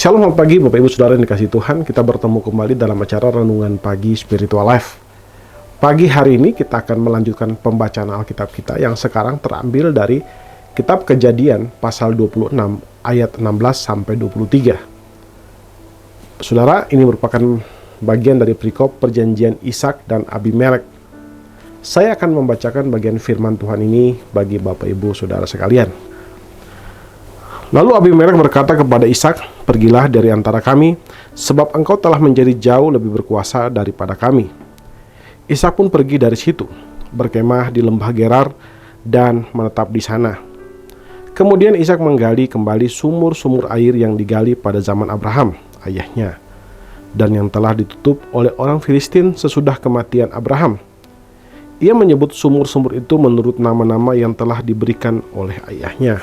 Shalom, selamat pagi Bapak Ibu Saudara yang dikasihi Tuhan. Kita bertemu kembali dalam acara Renungan Pagi Spiritual Life. Pagi hari ini kita akan melanjutkan pembacaan Alkitab kita yang sekarang terambil dari Kitab Kejadian pasal 26 ayat 16 sampai 23. Saudara, ini merupakan bagian dari perikop perjanjian Ishak dan Abimelek. Saya akan membacakan bagian firman Tuhan ini bagi Bapak Ibu Saudara sekalian. Lalu Abimelek berkata kepada Ishak, "Pergilah dari antara kami, sebab engkau telah menjadi jauh lebih berkuasa daripada kami." Ishak pun pergi dari situ, berkemah di lembah Gerar dan menetap di sana. Kemudian Ishak menggali kembali sumur-sumur air yang digali pada zaman Abraham, ayahnya, dan yang telah ditutup oleh orang Filistin sesudah kematian Abraham. Ia menyebut sumur-sumur itu menurut nama-nama yang telah diberikan oleh ayahnya.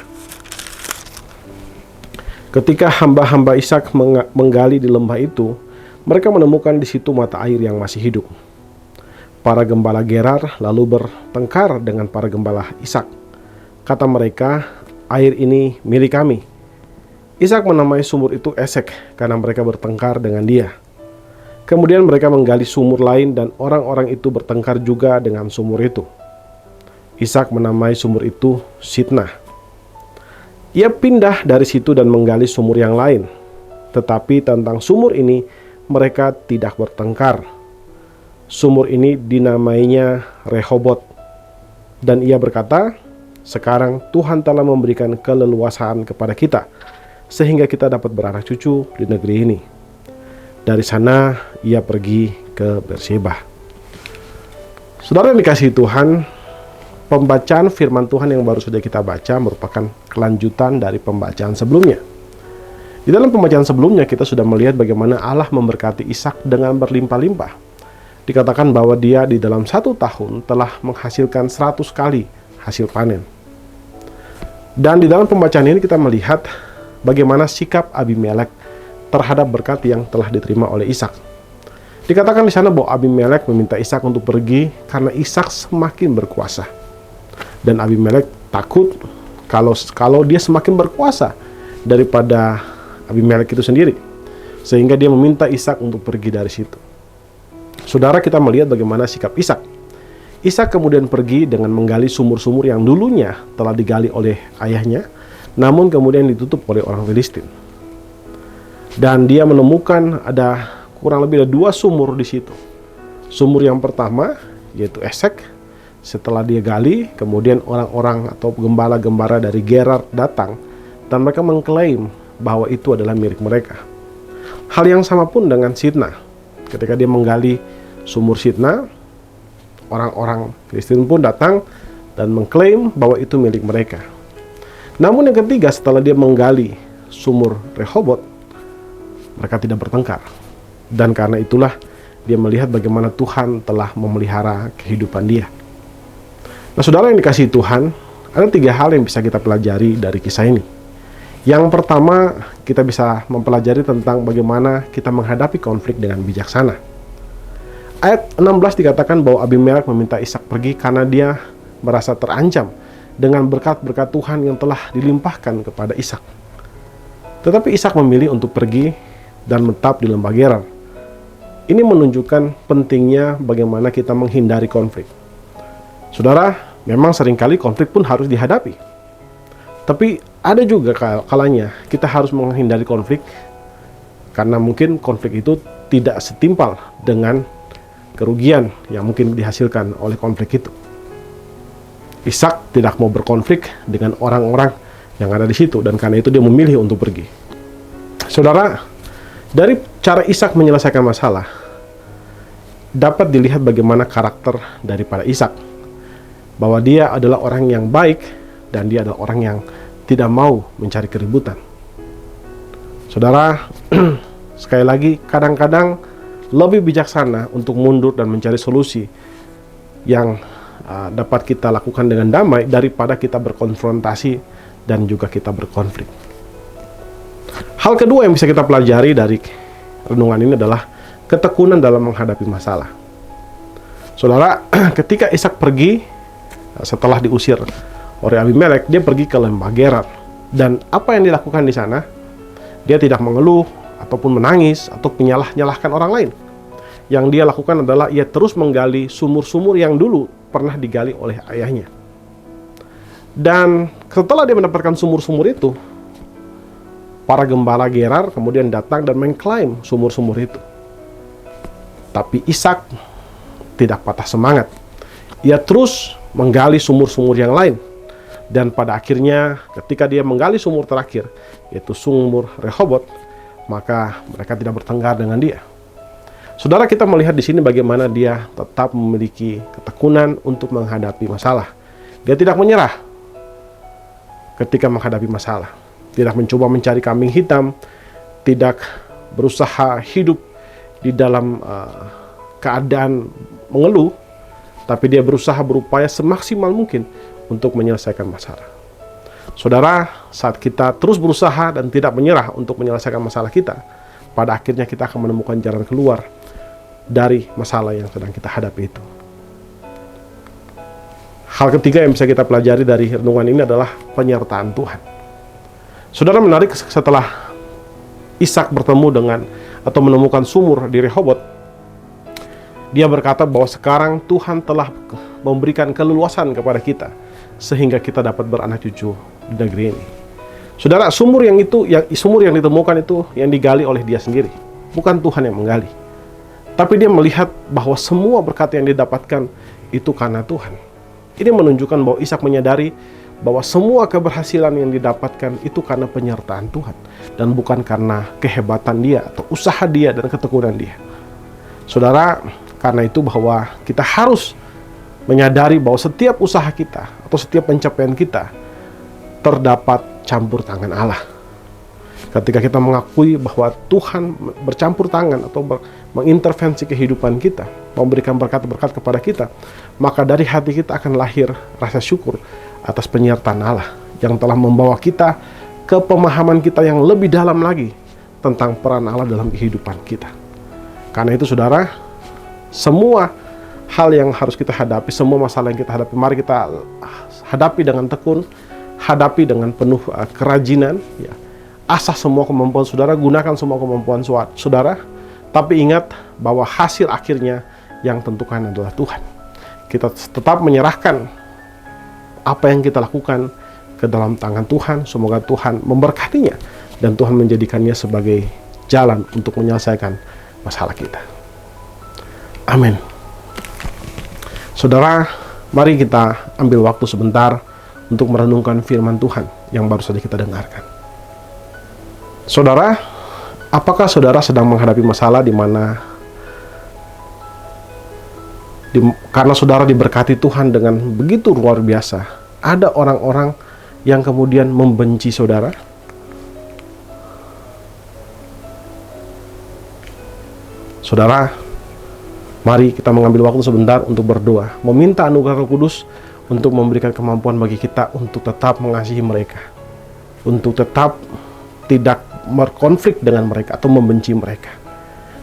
Ketika hamba-hamba Ishak menggali di lembah itu, mereka menemukan di situ mata air yang masih hidup. Para gembala Gerar lalu bertengkar dengan para gembala Ishak. Kata mereka, "Air ini milik kami." Ishak menamai sumur itu Esek karena mereka bertengkar dengan dia. Kemudian mereka menggali sumur lain dan orang-orang itu bertengkar juga dengan sumur itu. Ishak menamai sumur itu Sitnah. Ia pindah dari situ dan menggali sumur yang lain. Tetapi tentang sumur ini mereka tidak bertengkar. Sumur ini dinamainya Rehobot. Dan ia berkata, "Sekarang Tuhan telah memberikan keleluasaan kepada kita, sehingga kita dapat beranak cucu di negeri ini." Dari sana ia pergi ke Berseba. Saudara yang dikasihi Tuhan, pembacaan firman Tuhan yang baru saja kita baca merupakan kelanjutan dari pembacaan sebelumnya. Di dalam pembacaan sebelumnya kita sudah melihat bagaimana Allah memberkati Ishak dengan berlimpah-limpah. Dikatakan bahwa dia di dalam 1 tahun telah menghasilkan 100 kali hasil panen. Dan di dalam pembacaan ini kita melihat bagaimana sikap Abimelek terhadap berkat yang telah diterima oleh Ishak. Dikatakan di sana bahwa Abimelek meminta Ishak untuk pergi karena Ishak semakin berkuasa. Dan Abimelek takut kalau dia semakin berkuasa daripada Abimelek itu sendiri, sehingga dia meminta Ishak untuk pergi dari situ. Saudara, kita melihat bagaimana sikap Ishak. Ishak kemudian pergi dengan menggali sumur-sumur yang dulunya telah digali oleh ayahnya, namun kemudian ditutup oleh orang Filistin. Dan dia menemukan ada kurang lebih 2 sumur di situ. Sumur yang pertama yaitu Esek. Setelah dia gali, kemudian orang-orang atau gembala-gembala dari Gerar datang dan mereka mengklaim bahwa itu adalah milik mereka. Hal yang sama pun dengan Sitnah. Ketika dia menggali sumur Sitnah, orang-orang Kristen pun datang dan mengklaim bahwa itu milik mereka. Namun yang ketiga, setelah dia menggali sumur Rehobot, mereka tidak bertengkar. Dan karena itulah dia melihat bagaimana Tuhan telah memelihara kehidupan dia. Nah, saudara yang dikasihi Tuhan, ada 3 hal yang bisa kita pelajari dari kisah ini. Yang pertama, kita bisa mempelajari tentang bagaimana kita menghadapi konflik dengan bijaksana. Ayat 16 dikatakan bahwa Abimelek meminta Ishak pergi karena dia merasa terancam dengan berkat-berkat Tuhan yang telah dilimpahkan kepada Ishak. Tetapi Ishak memilih untuk pergi dan menetap di lembah Gerar. Ini menunjukkan pentingnya bagaimana kita menghindari konflik. Saudara, memang seringkali konflik pun harus dihadapi. Tapi ada juga kalanya kita harus menghindari konflik karena mungkin konflik itu tidak setimpal dengan kerugian yang mungkin dihasilkan oleh konflik itu. Ishak tidak mau berkonflik dengan orang-orang yang ada di situ dan karena itu dia memilih untuk pergi. Saudara, dari cara Ishak menyelesaikan masalah dapat dilihat bagaimana karakter daripada Ishak. Bahwa dia adalah orang yang baik dan dia adalah orang yang tidak mau mencari keributan. Saudara, sekali lagi, kadang-kadang lebih bijaksana untuk mundur dan mencari solusi yang dapat kita lakukan dengan damai daripada kita berkonfrontasi dan juga kita berkonflik. Hal kedua yang bisa kita pelajari dari renungan ini adalah ketekunan dalam menghadapi masalah. Saudara, ketika Ishak pergi setelah diusir oleh Abimelek, dia pergi ke lembah Gerar. Dan apa yang dilakukan di sana? Dia tidak mengeluh ataupun menangis atau menyalah-nyalahkan orang lain. Yang dia lakukan adalah ia terus menggali sumur-sumur yang dulu pernah digali oleh ayahnya. Dan setelah dia mendapatkan sumur-sumur itu, para gembala Gerar kemudian datang dan mengklaim sumur-sumur itu. Tapi Ishak tidak patah semangat. Ia terus menggali sumur-sumur yang lain. Dan pada akhirnya ketika dia menggali sumur terakhir, yaitu sumur Rehobot, maka mereka tidak bertengkar dengan dia. Saudara, kita melihat di sini bagaimana dia tetap memiliki ketekunan untuk menghadapi masalah. Dia tidak menyerah ketika menghadapi masalah. Tidak mencoba mencari kambing hitam, tidak berusaha hidup di dalam keadaan mengeluh, tapi dia berusaha berupaya semaksimal mungkin untuk menyelesaikan masalah. Saudara, saat kita terus berusaha dan tidak menyerah untuk menyelesaikan masalah kita, pada akhirnya kita akan menemukan jalan keluar dari masalah yang sedang kita hadapi itu. Hal ketiga yang bisa kita pelajari dari renungan ini adalah penyertaan Tuhan. Saudara, menarik, setelah Ishak bertemu dengan atau menemukan sumur di Rehobot, dia berkata bahwa sekarang Tuhan telah memberikan keleluasan kepada kita sehingga kita dapat beranak cucu di negeri ini. Saudara, sumur yang ditemukan itu yang digali oleh dia sendiri, bukan Tuhan yang menggali. Tapi dia melihat bahwa semua berkat yang didapatkan itu karena Tuhan. Ini menunjukkan bahwa Ishak menyadari bahwa semua keberhasilan yang didapatkan itu karena penyertaan Tuhan dan bukan karena kehebatan dia atau usaha dia dan ketekunan dia. Saudara, karena itu bahwa kita harus menyadari bahwa setiap usaha kita atau setiap pencapaian kita terdapat campur tangan Allah. Ketika kita mengakui bahwa Tuhan bercampur tangan atau mengintervensi kehidupan kita, memberikan berkat-berkat kepada kita, maka dari hati kita akan lahir rasa syukur atas penyertaan Allah yang telah membawa kita ke pemahaman kita yang lebih dalam lagi tentang peran Allah dalam kehidupan kita. Karena itu saudara, semua hal yang harus kita hadapi, semua masalah yang kita hadapi, mari kita hadapi dengan tekun, hadapi dengan penuh kerajinan, ya. Asah semua kemampuan saudara, gunakan semua kemampuan saudara, tapi ingat bahwa hasil akhirnya yang tentukan adalah Tuhan. Kita tetap menyerahkan apa yang kita lakukan ke dalam tangan Tuhan. Semoga Tuhan memberkatinya dan Tuhan menjadikannya sebagai jalan untuk menyelesaikan masalah kita. Amin. Saudara, mari kita ambil waktu sebentar untuk merenungkan firman Tuhan yang baru saja kita dengarkan. Saudara, apakah saudara sedang menghadapi masalah karena saudara diberkati Tuhan dengan begitu luar biasa, ada orang-orang yang kemudian membenci saudara? Saudara, mari kita mengambil waktu sebentar untuk berdoa, meminta anugerah Roh Kudus untuk memberikan kemampuan bagi kita untuk tetap mengasihi mereka, untuk tetap tidak berkonflik dengan mereka atau membenci mereka,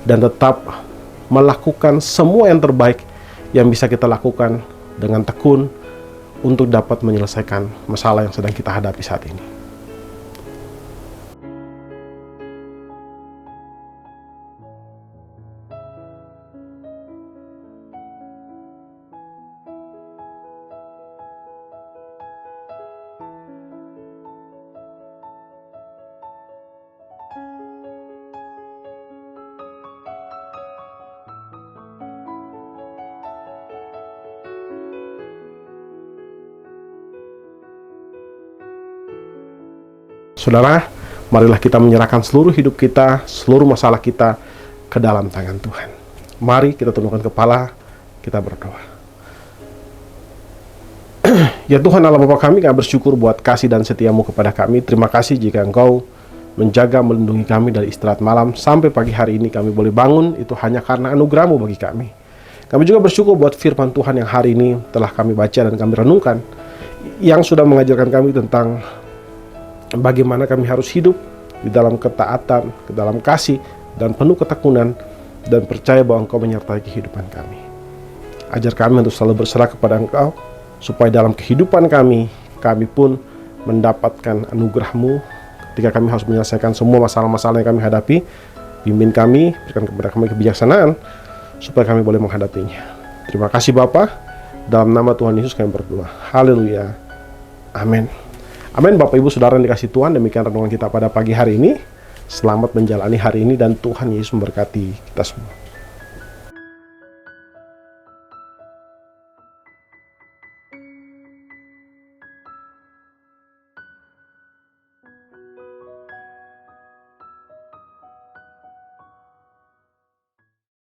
dan tetap melakukan semua yang terbaik yang bisa kita lakukan dengan tekun untuk dapat menyelesaikan masalah yang sedang kita hadapi saat ini. Saudara, marilah kita menyerahkan seluruh hidup kita, seluruh masalah kita ke dalam tangan Tuhan. Mari kita tundukkan kepala, kita berdoa. Ya Tuhan Allah Bapa kami bersyukur buat kasih dan setiamu kepada kami. Terima kasih jika Engkau menjaga, melindungi kami dari istirahat malam sampai pagi hari ini kami boleh bangun, itu hanya karena anugerah-Mu bagi kami. Kami juga bersyukur buat firman Tuhan yang hari ini telah kami baca dan kami renungkan, yang sudah mengajarkan kami tentang bagaimana kami harus hidup di dalam ketaatan, ke dalam kasih, dan penuh ketekunan, dan percaya bahwa Engkau menyertai kehidupan kami. Ajar kami untuk selalu berserah kepada Engkau, supaya dalam kehidupan kami pun mendapatkan anugerah-Mu, ketika kami harus menyelesaikan semua masalah-masalah yang kami hadapi. Pimpin kami, berikan kepada kami kebijaksanaan supaya kami boleh menghadapinya. Terima kasih Bapa, dalam nama Tuhan Yesus kami berdoa. Haleluya. Amin. Amin. Bapak Ibu Saudara yang dikasihi Tuhan, demikian renungan kita pada pagi hari ini. Selamat menjalani hari ini dan Tuhan Yesus memberkati kita semua.